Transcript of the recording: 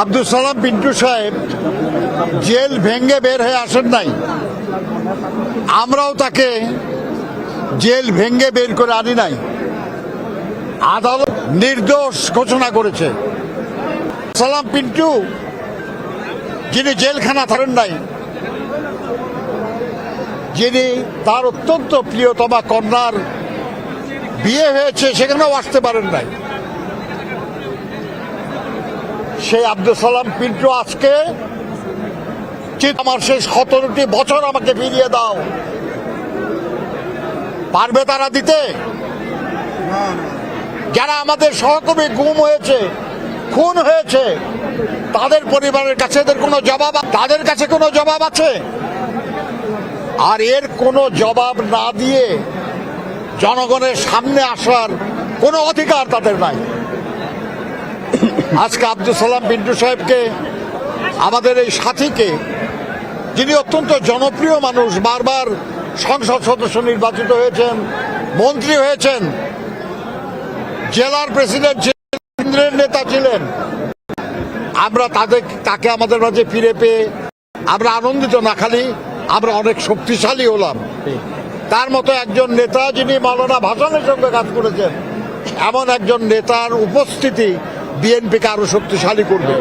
আব্দুল সালাম পিন্টু সাহেব জেল ভেঙে বের হয়ে আসেন নাই, আমরাও তাকে জেল ভেঙে বের করে আনি নাই। আদালত নির্দোষ ঘোষণা করেছে। সালাম পিন্টু যিনি জেলখানা থাকেন নাই, যিনি তার অত্যন্ত প্রিয়তমা কন্যার বিয়ে হয়েছে সেখানেও আসতে পারেন নাই, সেই আব্দুল সালাম পিন্টু আজকে আমার সেই 17টি বছর আমাকে ফিরিয়ে দাও, পারবে তারা দিতে? যারা আমাদের সহকর্মী গুম হয়েছে, খুন হয়েছে, তাদের পরিবারের কাছে এদের কোনো জবাব, তাদের কাছে কোনো জবাব আছে? আর এর কোনো জবাব না দিয়ে জনগণের সামনে আসার কোনো অধিকার তাদের নাই। আজকে আব্দুল সালাম পিন্টু সাহেবকে, আমাদের এই সাথীকে, যিনি অত্যন্ত জনপ্রিয় মানুষ, বারবার সংসদ সদস্য নির্বাচিত হয়েছেন, মন্ত্রী হয়েছেন, জেলার প্রেসিডেন্ট ছিলেন, কেন্দ্রের নেতা ছিলেন, আমরা তাকে আমাদের মাঝে ফিরে পেয়ে আমরা আনন্দিত না, খালি আমরা অনেক শক্তিশালী হলাম। তার মতো একজন নেতা, যিনি মাওলানা ভাসানের সঙ্গে কাজ করেছেন, এমন একজন নেতার উপস্থিতি বিএনপিকে আরো শক্তিশালী করবে।